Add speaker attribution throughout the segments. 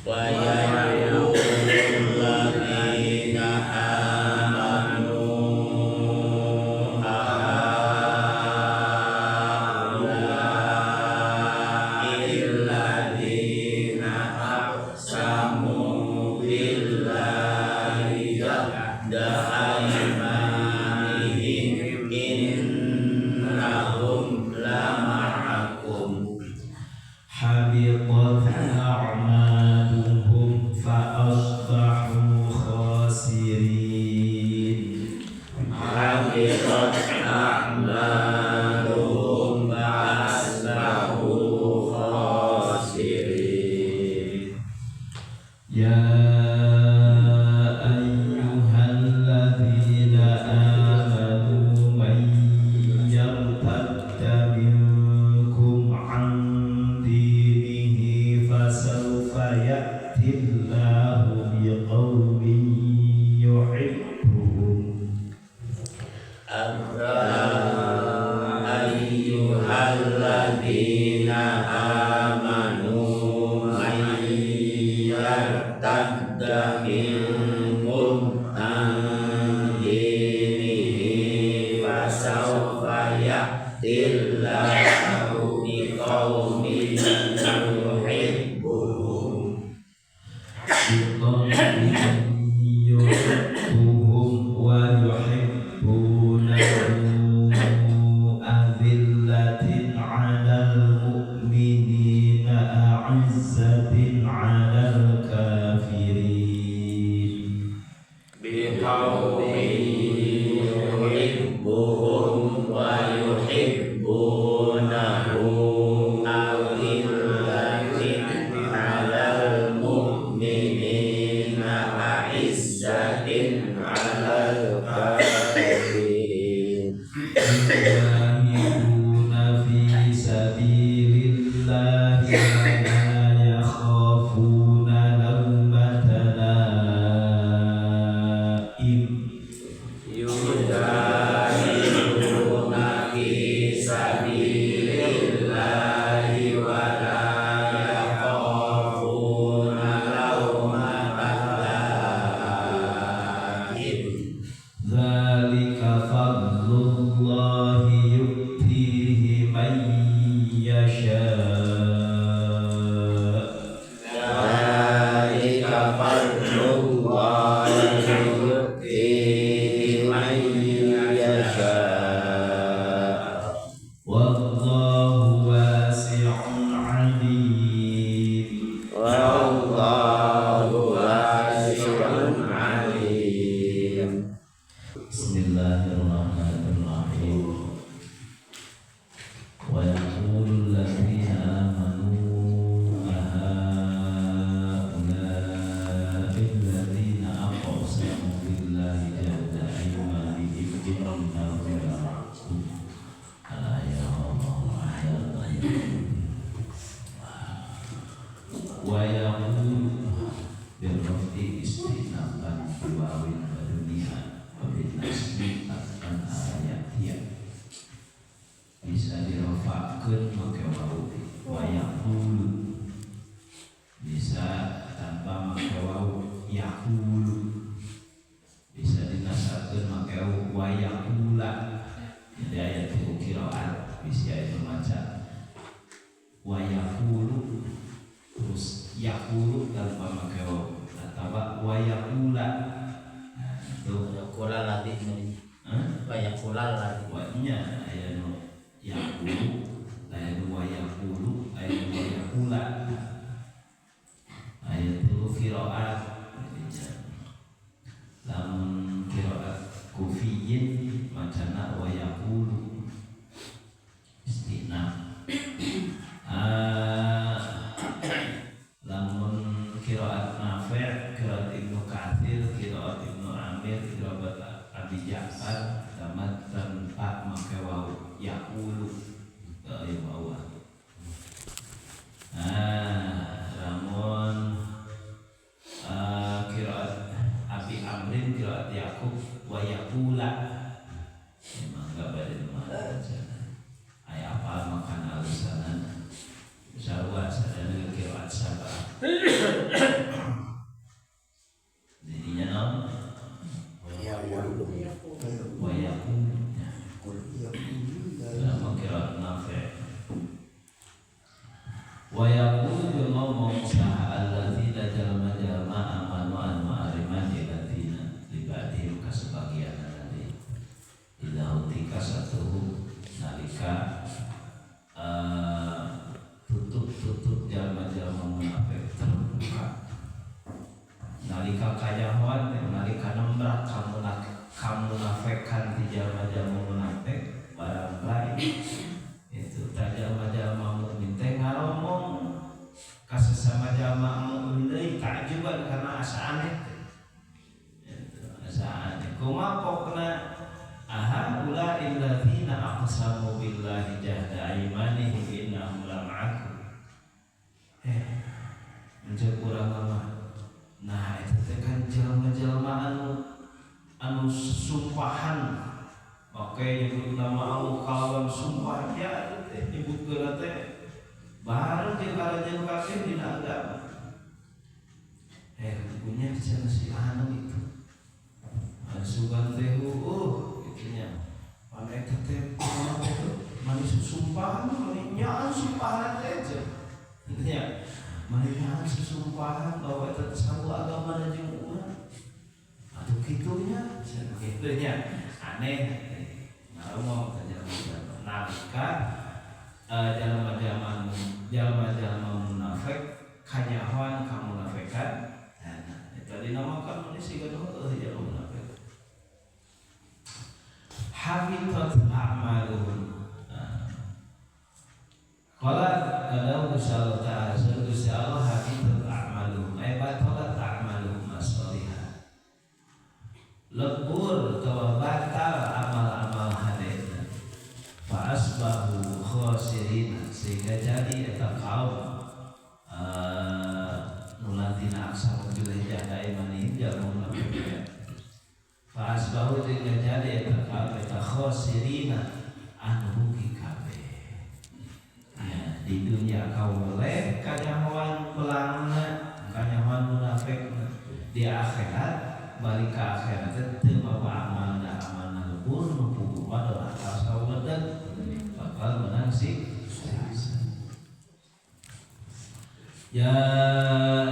Speaker 1: wa yaqulul ladzina amanu ahaula'il ladzina aqsamu billahi jahda aymanihim innahum lama'akum
Speaker 2: habitat a'maluhum fa asbahu khasirin
Speaker 1: habitat a'maluhum fa asbahu khasirin
Speaker 2: ya ayyuhalladzina amanu man yartadda minkum an dinihi fasawfa ya'tillahu biqaumin yuhibbuhum
Speaker 1: ayyuhalladzina amanu may yartadda minkum an dinihi fasawfa ya'tillahu biqaumin yuhibbuhum
Speaker 2: biqaumin yuhibbuhum wa yuhibbunahu azillatin 'alal mu'minina a'izzatin 'alal kafirin
Speaker 1: biqaumin yuhibbuhum wa yuhibbunahu azillatin 'alal mu'minina a'izzatin 'alal kafirin
Speaker 2: yujahiduna fi sabilillahi wa la yakhafuna lawmata laim
Speaker 1: yujahiduna fi sabilillahi wa la yakhafuna lawmata laim
Speaker 2: dzalika fadlullahi yu'tihi man yasha
Speaker 1: dzalika fadlullahi yu'tihi man yasha
Speaker 2: wallahu wasi'un 'alim
Speaker 1: wallahu wasi'un 'alim
Speaker 2: Bismillahirrahmanirrahim wa yaqulul ladzina amanu ahaula'il ladzina aqsamu billahi jahda aymanihim innahum lama'akum wa yaqulu birrafi istinafan biwawin wa dunia wa bin nasbi akan ayatiyah bisa dirafa'keun make wawu wa yaqulu bisa tanpa make wawu yaqulu bisa dinasabkeun make wawu wa yaqula jadi ayat itu qiraat bisa itu maca wa yaqulu terus yaqulu tanpa make wawu atau wa yaqula itu
Speaker 1: yaqula ladzi wa yaqula ladzi
Speaker 2: wanya aya nu yaqulu aya nu wa yaqulu aya nu wa yaqula aya itu qiraat lamun qiraat kufiyyin macana wa yaqulu istinaf lamun qiraat Nafi' qiraat Ibnu Katsir qiraat Ibnu Amir qiraat Abi Ja'far tamat tanpa make wawu yaqulu ya wawu lamun qiraat Abi Amrin qiraat Yaqub wa yaqula memang enggak beda mana aya apa makan alusanan sarua sadana qiraat sabah nalika kayahoan teh nalika nembrak kamu nafekan di jalma-jalma munafik barang lain itu jalma-jalma mukmin teh ngaromong ka sesama jalma mukmin deui takjuban karena asa aneh itu asa aneh kumaha pokna ahaula illadzina aqsamu billahi jahda aymanihim innahum lama'akum menjauh kurang lama. Nah itu teh kan jelma-jelma anu sumpahan pakai nyebut nama Allah kawan sumpah ya teh nyebut geura teh bareng jeung karajan kafir dina agama. Punya cenah si anu itu. Sugan teh gitunya. Pane teh manis sumpahan mani nyaan sumpahan teh nya. Mari nyaan susumpahan bahwa itu satu agama dan jeung urang. Atuh kitunya, kitunya aneh. Ngomong saja nalika jalma-jalma munafik kanyahoan kamunafikan. Nah, itu dinamakan manusia kedua jalma munafik. Habitat a'maluhum. Qala Allah ta'ala Gusti Allah habitat a'maluhum ay batalat a'maluhum as-salihah. Lebur kawa batal amal-amal hadena. Fa asbahu khasirin sehingga jadi eta kaum nulantina aksamu billahi jahda imanihim jalma munafik. Fa asbahu sehingga jadi eta kaum eta khasirin anu rugi kabeh. Di dunia kau melek kanyahoan pelangna kanyahoan munafik di akhirat balik ke akhirat teu mawa amalna lebur nu puguh adalah tasawudan bakal menang siksa. Ya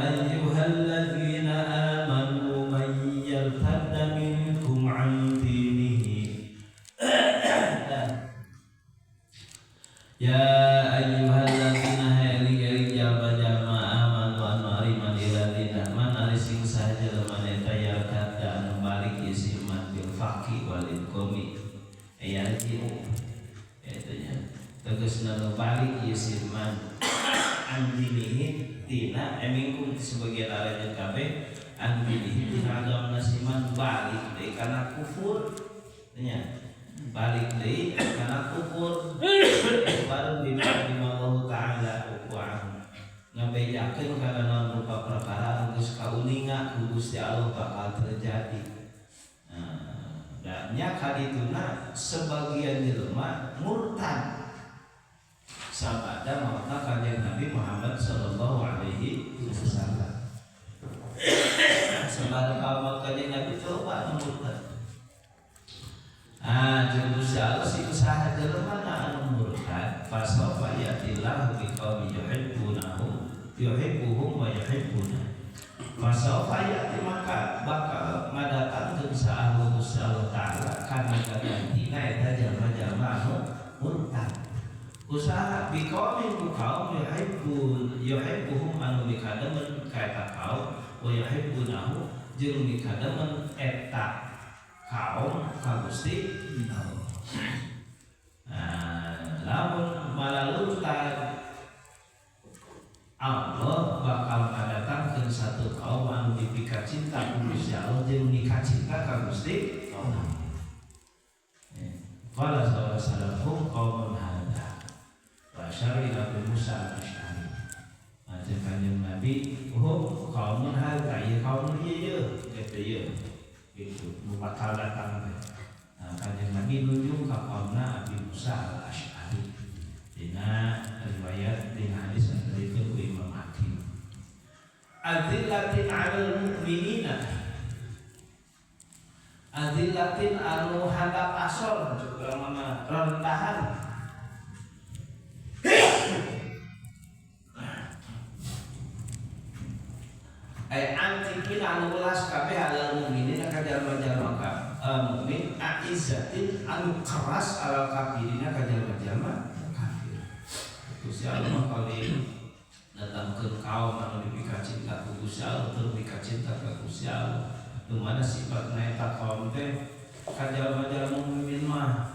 Speaker 2: ayyuhalladzina amanu man yartadda minkum an dinihi ya ayyuhalladzina ha'ili jalma-jalma amanu anu ariman iladina man ari sing saja lemah eta yartadda anu balik isiman bil faqi wal inqami ayarji'u itunya tegasna anu balik isiman andinihi tina emingkum sebagian arajan kabeh andinihi tina agama nasiman balik deui kana kufur nya balik deui kana kufur baru Allah Ta'ala uku'ahu ngabejakeun kana naon rupa perkara anu geus kauninga ku Gusti Allah bakal terjadi. Dan nya kadituna sebagian jelema murtad sabada mautna kanjeng Nabi Muhammad sallallahu alaihi wasallam. Sabada kaum kanjeng Nabi coba murtad. Jeung Gusti Allah si usaha jelema anu murtad fasofa yatillahu biqaumin yuhibbuhum wa yuhibbuna. Fasofa yati maka bakal ngadatangkeun saahul Gusti Allah Ta'ala kana gantina eta jalma-jalma anu murtad. Usaha biqaumin kaum yuhibbuhum anu mikademen ka eta kaum wa yuhibbunahu jeung mikademen eta kaum ka Gusti Allah. Lamun malalutad Allah bakal ngadatangkeun satu kaum anu dipika cinta ku Gusti Allah jeung nikah cinta ka Gusti Allah. Qala sallallahu qaumun hada wa syari Nabi Musa al-Asy'ari. Jeung kanjeng Nabi qaumun hada ieu kaum ieu eta ieu gitu nu bakal datang teh. Nah, kanjeng Nabi nunjuk ka kaumna Abi Musa al-Asy'ari dina riwayat dina hadis yang diterima Imam Hakim. Azillatin 'alal mu'minina. Azillatin anu hadap asor juga mana rendahan. Antikin anu ulas kabeh alal mukminin ka jalma-jalma mukmin aizatin anu keras alal kafirina ka jalma-jalma kafir. Gusti Allah kali datangkeun kaum anu dipika cinta ku Gusti Allah teu dipika cinta ka Gusti Allah. Lumana sifat naeta kaum teh kajalma-jalma mukmin mah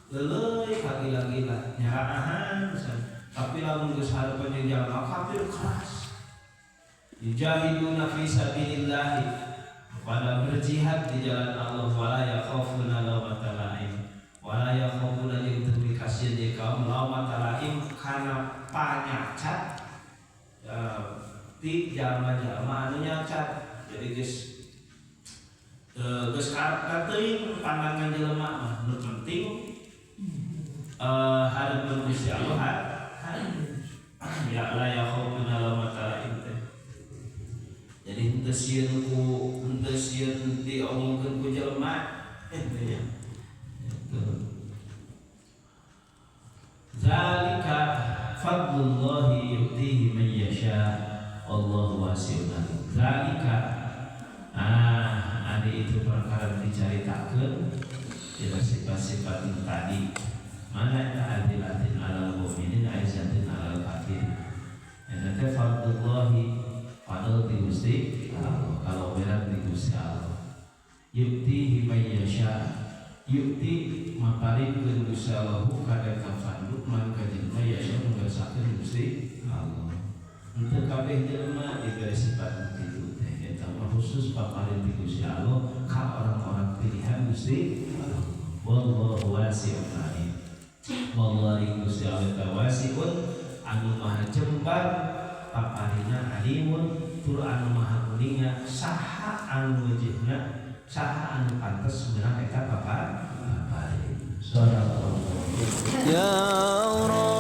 Speaker 2: leuleui kagila-gila nyaraahan tapi lamun geus harepan jeung jalma kafir keras. Yujahiduna fi sabilillah, pada berjihad di jalan Allah, wala yakhafuna lawmata laim, wala yakhafuna jeung teu dikasieun di kaum lawmata laim kana panyacat ti jalma-jalma anu nyacat. Jadi geus karep teuing pandangan jelema mah nu penting hareupna Gusti Allah ya la yakhafuna lawmata laim. Jadi henteu sieun diomongkeun ku jelema nya. Zalika fadlullahi yu'tihi man yasha wallahu wasi'un alim. Zalika ada itu perkara dicaritakeun ila sifat-sifat tadi. Mana ta'adilatin alal mu'minin aizatin alal kafirin. Eta fadlullahi padahal di Gusti Allah, kalau berat di Gusti Allah. Yukti man yasha, yukti maparikeun Gusti Allah kada ka fadlu man ka jelema yasha ngarsakeun Gusti Allah. Untuk kabeh jelema diberi sifat kitu teh eta mah khusus paparin di Gusti Allah ka orang-orang pilihan Gusti Allah. Wallahu wasi'un alim. Wallahu Gusti Allah wasi'un anu maha jembar paparina alimun tur anu maha kuninga saha anu wajibna saha anu pantes sebenarnya eta paparin. Sallallahu
Speaker 3: ya Allah.